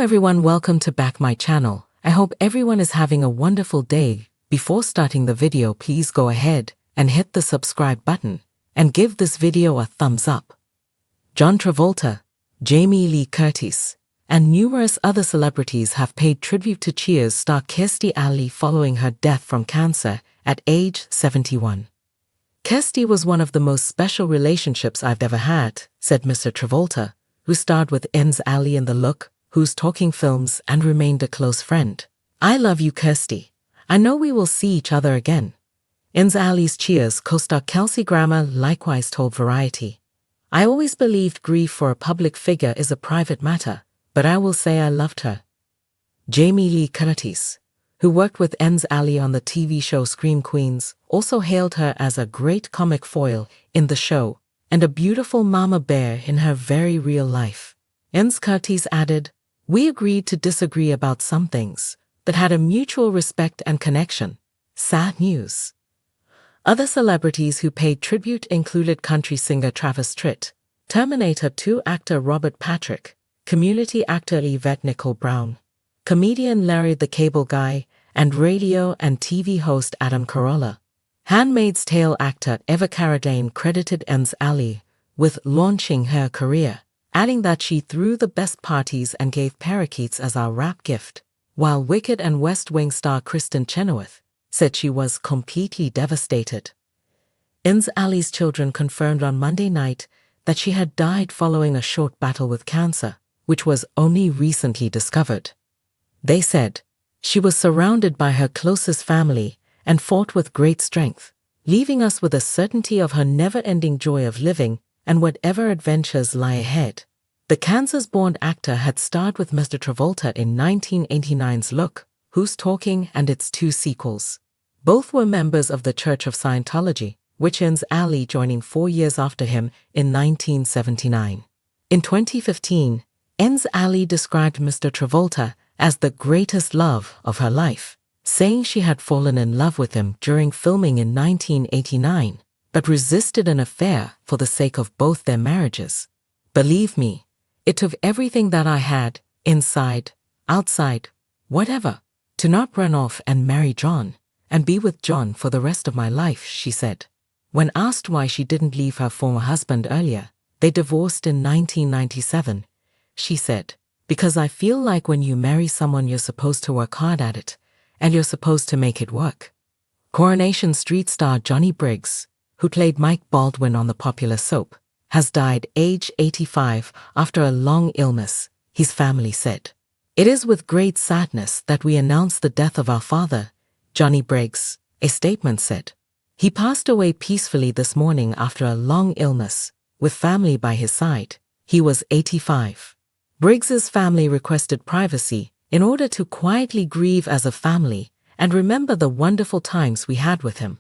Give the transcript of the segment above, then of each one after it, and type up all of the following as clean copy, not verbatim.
everyone, welcome to back my channel. I hope everyone is having a wonderful day. Before starting the video, please go ahead and hit the subscribe button and give this video a thumbs up. John Travolta, Jamie Lee Curtis, and numerous other celebrities have paid tribute to Cheers star Kirstie Alley following her death from cancer at age 71. Kirstie was one of the most special relationships I've ever had, said Mr. Travolta, who starred with Alley in The Look, Who's Talking films, and remained a close friend. I love you, Kirstie. I know we will see each other again. Alley's Cheers co-star Kelsey Grammer likewise told Variety, I always believed grief for a public figure is a private matter, but I will say I loved her. Jamie Lee Curtis, who worked with Alley on the TV show Scream Queens, also hailed her as a great comic foil in the show and a beautiful mama bear in her very real life. Curtis added, we agreed to disagree about some things, but had a mutual respect and connection. Sad news. Other celebrities who paid tribute included country singer Travis Tritt, Terminator 2 actor Robert Patrick, Community actor Yvette Nicole Brown, comedian Larry the Cable Guy, and radio and TV host Adam Carolla. Handmaid's Tale actor Eva Carradine credited Alley with launching her career, adding that she threw the best parties and gave parakeets as our rap gift, while Wicked and West Wing star Kristen Chenoweth said she was completely devastated. Alley's children confirmed on Monday night that she had died following a short battle with cancer, which was only recently discovered. They said, she was surrounded by her closest family and fought with great strength, leaving us with a certainty of her never-ending joy of living and whatever adventures lie ahead. The Kansas-born actor had starred with Mr. Travolta in 1989's Look, Who's Talking, and its two sequels. Both were members of the Church of Scientology, which ends Alley joining 4 years after him in 1979. In 2015, Alley described Mr. Travolta as the greatest love of her life, saying she had fallen in love with him during filming in 1989, but resisted an affair for the sake of both their marriages. Believe me, it took everything that I had, inside, outside, whatever, to not run off and marry John, and be with John for the rest of my life, she said. When asked why she didn't leave her former husband earlier, they divorced in 1997, she said, because I feel like when you marry someone you're supposed to work hard at it, and you're supposed to make it work. Coronation Street star Johnny Briggs, who played Mike Baldwin on the popular soap, has died age 85 after a long illness, his family said. It is with great sadness that we announce the death of our father, Johnny Briggs, a statement said. He passed away peacefully this morning after a long illness, with family by his side. He was 85. Briggs's family requested privacy in order to quietly grieve as a family and remember the wonderful times we had with him.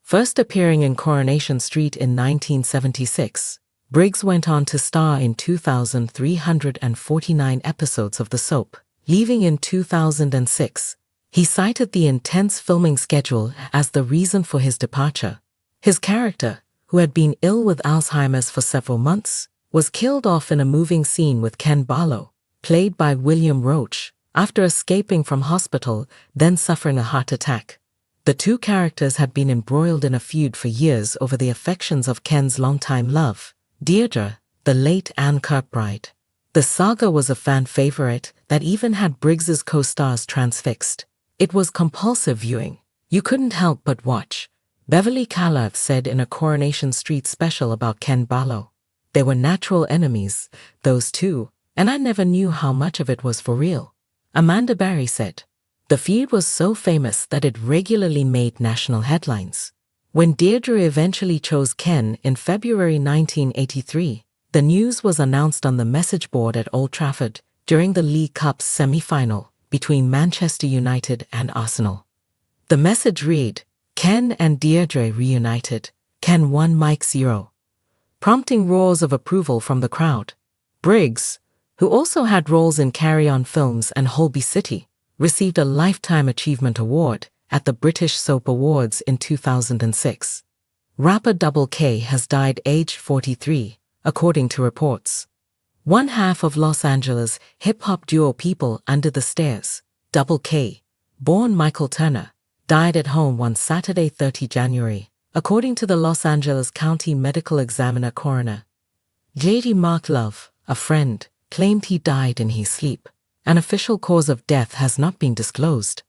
First appearing in Coronation Street in 1976, Briggs went on to star in 2,349 episodes of the soap, leaving in 2006. He cited the intense filming schedule as the reason for his departure. His character, who had been ill with Alzheimer's for several months, was killed off in a moving scene with Ken Barlow, played by William Roach, after escaping from hospital, then suffering a heart attack. The two characters had been embroiled in a feud for years over the affections of Ken's longtime love, Deirdre, the late Anne Kirkbride. The saga was a fan favorite that even had Briggs's co-stars transfixed. It was compulsive viewing. You couldn't help but watch, Beverly Calaf said in a Coronation Street special about Ken Barlow. They were natural enemies, those two, and I never knew how much of it was for real. Amanda Barry said, the feud was so famous that it regularly made national headlines. When Deirdre eventually chose Ken in February 1983, the news was announced on the message board at Old Trafford during the League Cup's semi-final between Manchester United and Arsenal. The message read, Ken and Deirdre reunited, Ken 1 Mike 0, prompting roars of approval from the crowd. Briggs, who also had roles in Carry On Films and Holby City, received a Lifetime Achievement Award at the British Soap Awards in 2006. Rapper Double K has died aged 43, according to reports. One half of Los Angeles hip-hop duo People Under the Stairs, Double K, born Michael Turner, died at home on Saturday, 30 January, according to the Los Angeles County Medical Examiner coroner. J.D. Mark Love, a friend, claimed he died in his sleep. An official cause of death has not been disclosed.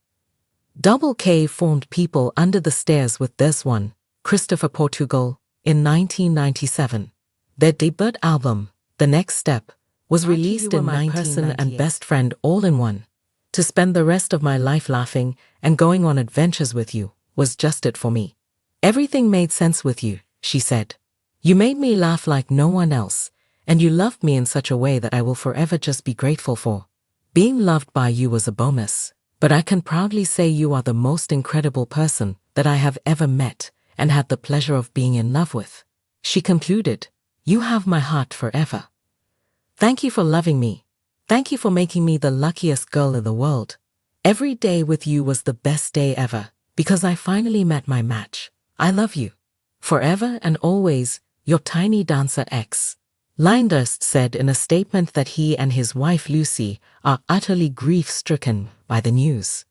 Double K formed People Under the Stairs with this one, Christopher Portugal, in 1997. Their debut album, The Next Step, was released in 1998. Person and best friend all in one. To spend the rest of my life laughing and going on adventures with you was just it for me. Everything made sense with you, she said. You made me laugh like no one else, and you loved me in such a way that I will forever just be grateful for. Being loved by you was a bonus, but I can proudly say you are the most incredible person that I have ever met and had the pleasure of being in love with. She concluded, you have my heart forever. Thank you for loving me. Thank you for making me the luckiest girl in the world. Every day with you was the best day ever, because I finally met my match. I love you. Forever and always, your tiny dancer ex. Lyndhurst said in a statement that he and his wife Lucy are utterly grief-stricken by the news.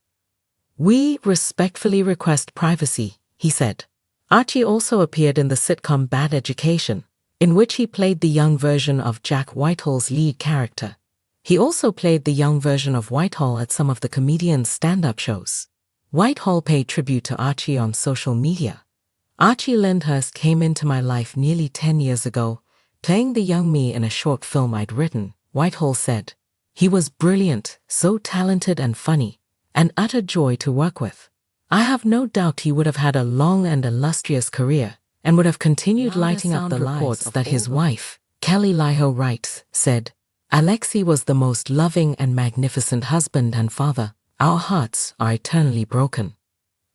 We respectfully request privacy, he said. Archie also appeared in the sitcom Bad Education, in which he played the young version of Jack Whitehall's lead character. He also played the young version of Whitehall at some of the comedian's stand-up shows. Whitehall paid tribute to Archie on social media. Archie Lyndhurst came into my life nearly 10 years ago, playing the young me in a short film I'd written, Whitehall said. He was brilliant, so talented and funny, an utter joy to work with. I have no doubt he would have had a long and illustrious career, and would have continued lighting up the reports that his wife, Kelly Liho Wright, said, Alexi was the most loving and magnificent husband and father. Our hearts are eternally broken.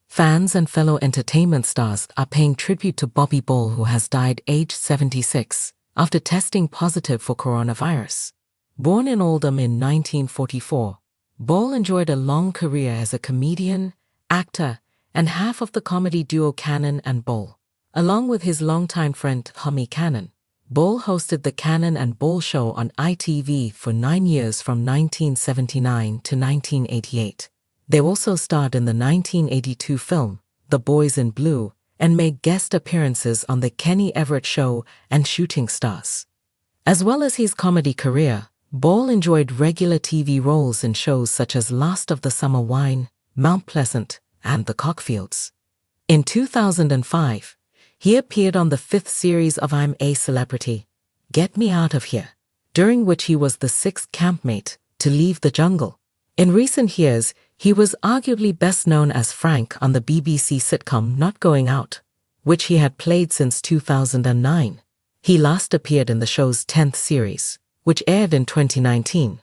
Fans and fellow entertainment stars are paying tribute to Bobby Ball, who has died aged 76, after testing positive for coronavirus. Born in Oldham in 1944, Ball enjoyed a long career as a comedian, actor, and half of the comedy duo Cannon and Ball. Along with his longtime friend Tommy Cannon, Ball hosted the Cannon and Ball Show on ITV for 9 years from 1979 to 1988. They also starred in the 1982 film, The Boys in Blue, and made guest appearances on The Kenny Everett Show and Shooting Stars. As well as his comedy career, Ball enjoyed regular TV roles in shows such as Last of the Summer Wine, Mount Pleasant, and The Cockfields. In 2005, he appeared on the 5th series of I'm a Celebrity, Get Me Out of Here, during which he was the 6th campmate to leave the jungle. In recent years, he was arguably best known as Frank on the BBC sitcom Not Going Out, which he had played since 2009. He last appeared in the show's 10th series, which aired in 2019.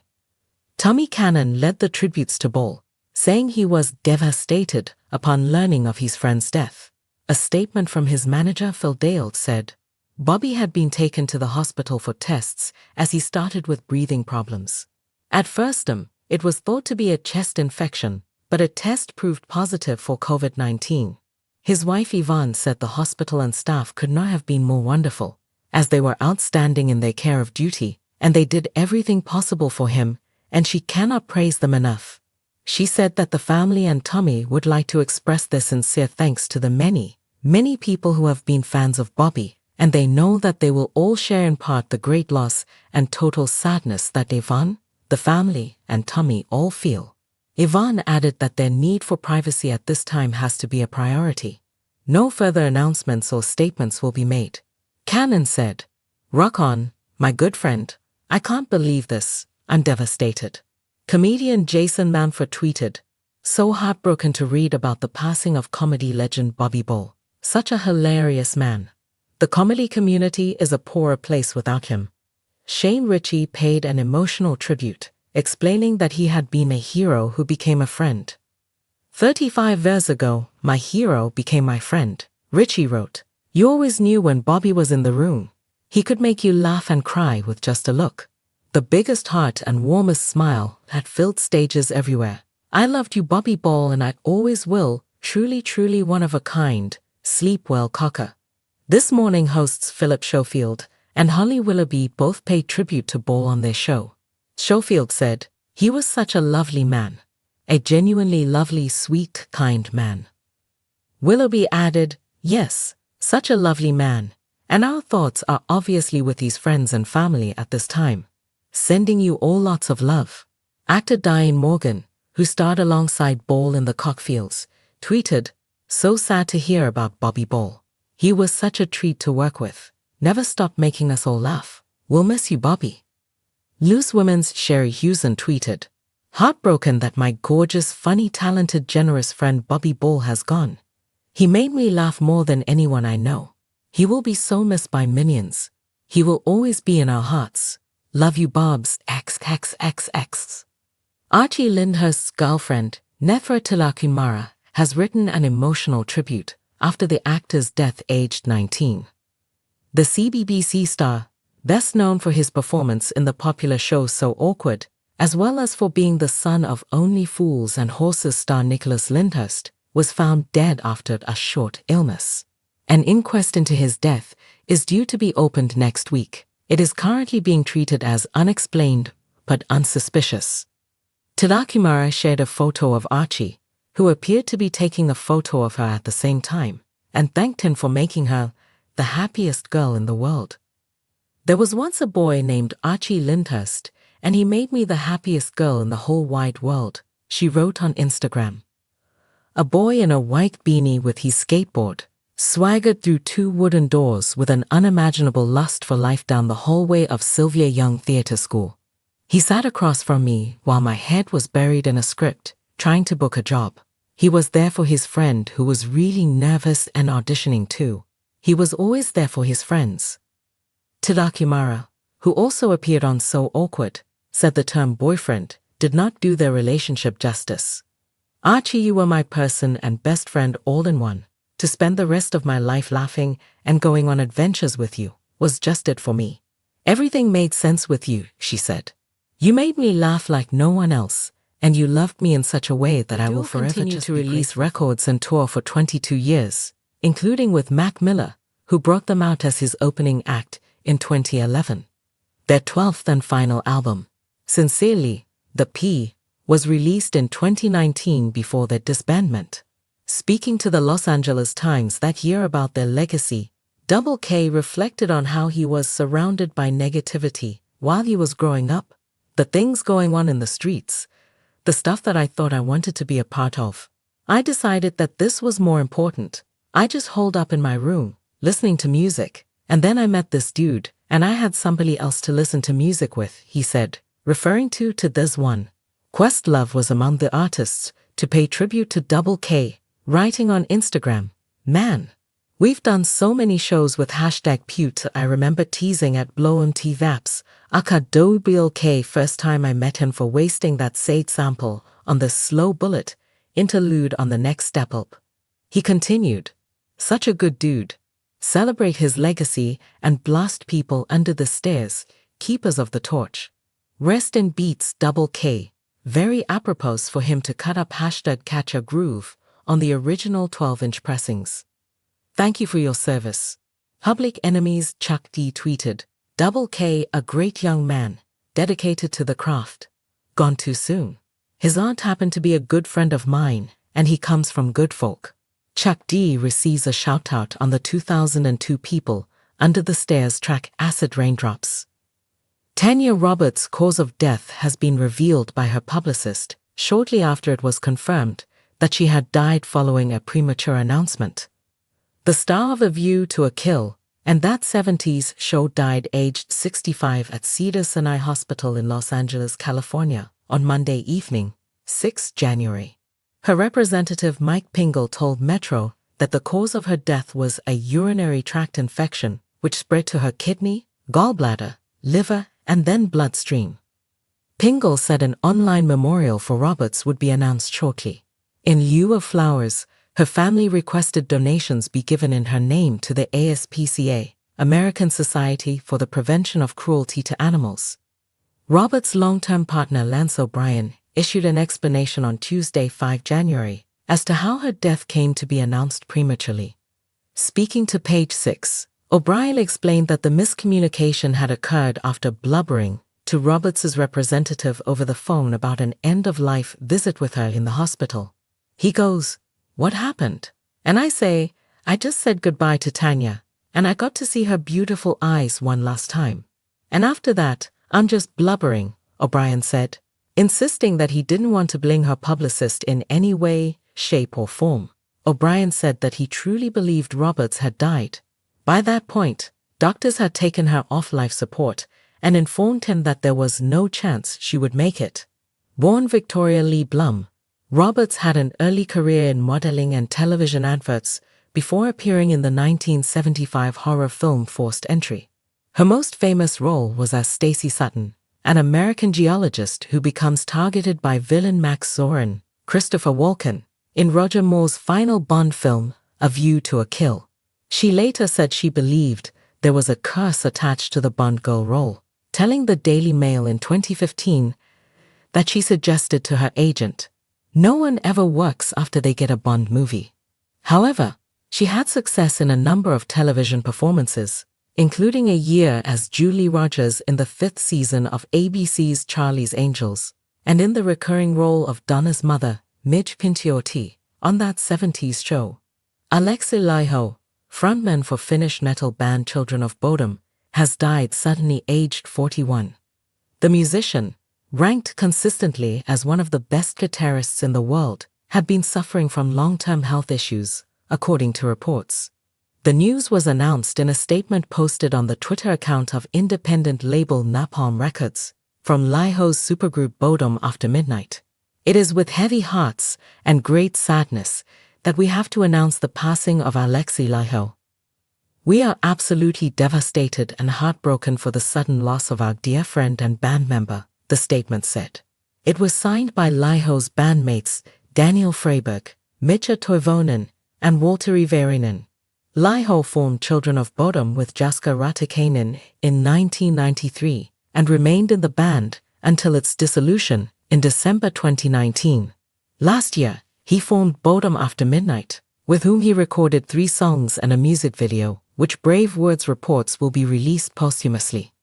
Tommy Cannon led the tributes to Ball, saying he was devastated upon learning of his friend's death. A statement from his manager Fllow said, Bobby had been taken to the hospital for tests as he started with breathing problems. At first, it was thought to be a chest infection, but a test proved positive for COVID-19. His wife Yvonne said the hospital and staff could not have been more wonderful, as they were outstanding in their care of duty, and they did everything possible for him, and she cannot praise them enough. She said that the family and Tommy would like to express their sincere thanks to the many, many people who have been fans of Bobby, and they know that they will all share in part the great loss and total sadness that Yvonne, the family, and Tommy all feel. Yvonne added that their need for privacy at this time has to be a priority. No further announcements or statements will be made. Cannon said, Rock on, my good friend. I can't believe this. I'm devastated. Comedian Jason Manford tweeted, So heartbroken to read about the passing of comedy legend Bobby Ball. Such a hilarious man. The comedy community is a poorer place without him. Shane Ritchie paid an emotional tribute, explaining that he had been a hero who became a friend. 35 years ago, my hero became my friend, Ritchie wrote. You always knew when Bobby was in the room. He could make you laugh and cry with just a look. The biggest heart and warmest smile had filled stages everywhere. I loved you, Bobby Ball, and I always will. Truly, truly one of a kind. Sleep well, Cocker. This morning hosts Philip Schofield and Holly Willoughby both paid tribute to Ball on their show. Schofield said, "He was such a lovely man. A genuinely lovely, sweet, kind man." Willoughby added, "Yes, such a lovely man, and our thoughts are obviously with his friends and family at this time. Sending you all lots of love." Actor Diane Morgan, who starred alongside Ball in The Cockfields, tweeted, "So sad to hear about Bobby Ball. He was such a treat to work with. Never stopped making us all laugh. We'll miss you, Bobby." Loose Women's Sherry Hewson tweeted, "Heartbroken that my gorgeous, funny, talented, generous friend Bobby Ball has gone. He made me laugh more than anyone I know. He will be so missed by millions. He will always be in our hearts. Love you, Bobs, XXXX." Archie Lyndhurst's girlfriend, Nefra Tilakumara, has written an emotional tribute after the actor's death aged 19. The CBBC star, best known for his performance in the popular show So Awkward, as well as for being the son of Only Fools and Horses star Nicholas Lyndhurst, was found dead after a short illness. An inquest into his death is due to be opened next week. It is currently being treated as unexplained but unsuspicious. Tilakumara shared a photo of Archie, who appeared to be taking a photo of her at the same time, and thanked him for making her the happiest girl in the world. "There was once a boy named Archie Lyndhurst, and he made me the happiest girl in the whole wide world," she wrote on Instagram. A boy in a white beanie with his skateboard swaggered through 2 wooden doors with an unimaginable lust for life down the hallway of Sylvia Young Theatre School. "He sat across from me while my head was buried in a script, trying to book a job. He was there for his friend who was really nervous and auditioning too. He was always there for his friends." Tilakumara, who also appeared on So Awkward, said the term boyfriend did not do their relationship justice. "Archie, you were my person and best friend all in one. To spend the rest of my life laughing and going on adventures with you was just it for me. Everything made sense with you," she said. "You made me laugh like no one else, and you loved me in such a way that I will forever continue to release records and tour for 22 years, including with Mac Miller, who brought them out as his opening act in 2011. Their 12th and final album, Sincerely, The P, was released in 2019 before their disbandment. Speaking to the Los Angeles Times that year about their legacy, Double K reflected on how he was surrounded by negativity while he was growing up, the things going on in the streets, the stuff that I thought I wanted to be a part of. I decided that this was more important. I just holed up in my room, listening to music, and then I met this dude, and I had somebody else to listen to music with," he said, referring to this one. Questlove was among the artists to pay tribute to Double K, writing on Instagram, "Man, we've done so many shows with #Pute. I remember teasing at Blow'em T Vaps, aka Double K first time I met him for wasting that Sade sample on the Slow Bullet interlude on the next step up." He continued, "Such a good dude. Celebrate his legacy and blast people under the stairs, keepers of the torch. Rest in beats Double K. Very apropos for him to cut up #Catch a Groove on the original 12-inch pressings. Thank you for your service." Public Enemy's Chuck D tweeted, "Double K, a great young man, dedicated to the craft. Gone too soon. His aunt happened to be a good friend of mine, and he comes from good folk." Chuck D receives a shout-out on the 2002 People Under the Stairs track Acid Raindrops. Tanya Roberts' cause of death has been revealed by her publicist shortly after it was confirmed that she had died following a premature announcement. The star of A View to a Kill and That 70s Show died aged 65 at Cedars-Sinai Hospital in Los Angeles, California, on Monday evening, 6 January. Her representative Mike Pingle told Metro that the cause of her death was a urinary tract infection which spread to her kidney, gallbladder, liver, and then bloodstream. Pingle said an online memorial for Roberts would be announced shortly. In lieu of flowers, her family requested donations be given in her name to the ASPCA, American Society for the Prevention of Cruelty to Animals. Roberts' long-term partner Lance O'Brien issued an explanation on Tuesday, 5 January, as to how her death came to be announced prematurely. Speaking to Page 6, O'Brien explained that the miscommunication had occurred after blubbering to Roberts's representative over the phone about an end-of-life visit with her in the hospital. He goes, "What happened?" And I say, "I just said goodbye to Tanya, and I got to see her beautiful eyes one last time. And after that, I'm just blubbering," O'Brien said, insisting that he didn't want to blame her publicist in any way, shape or form. O'Brien said that he truly believed Roberts had died. By that point, doctors had taken her off life support and informed him that there was no chance she would make it. Born Victoria Lee Blum, Roberts had an early career in modeling and television adverts before appearing in the 1975 horror film Forced Entry. Her most famous role was as Stacy Sutton, an American geologist who becomes targeted by villain Max Zorin, Christopher Walken, in Roger Moore's final Bond film, A View to a Kill. She later said she believed there was a curse attached to the Bond girl role, telling the Daily Mail in 2015 that she suggested to her agent, "No one ever works after they get a Bond movie." However, she had success in a number of television performances, including a year as Julie Rogers in the 5th season of ABC's Charlie's Angels, and in the recurring role of Donna's mother, Midge Pinchiotti, on that 70s show. Aleksi Laiho, frontman for Finnish metal band Children of Bodom, has died suddenly aged 41. The musician, ranked consistently as one of the best guitarists in the world, had been suffering from long-term health issues, according to reports. The news was announced in a statement posted on the Twitter account of independent label Napalm Records, from Laiho's supergroup Bodom After Midnight. "It is with heavy hearts and great sadness that we have to announce the passing of Aleksi Laiho. We are absolutely devastated and heartbroken for the sudden loss of our dear friend and band member," the statement said. It was signed by Laiho's bandmates Daniel Freyberg, Mitja Toivonen, and Waltteri Väyrynen. Laiho formed Children of Bodom with Jaska Raatikainen in 1993 and remained in the band until its dissolution in December 2019. Last year, he formed Bodom After Midnight, with whom he recorded 3 songs and a music video, which Brave Words reports will be released posthumously.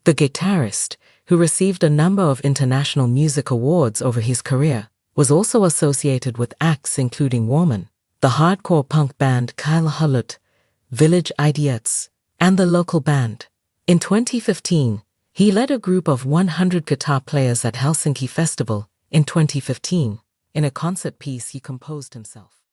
The guitarist, who received a number of international music awards over his career, was also associated with acts including Woman, the hardcore punk band Kyle Hullet, Village Idiots, and the local band. In 2015, he led a group of 100 guitar players at Helsinki Festival in 2015, in a concert piece he composed himself.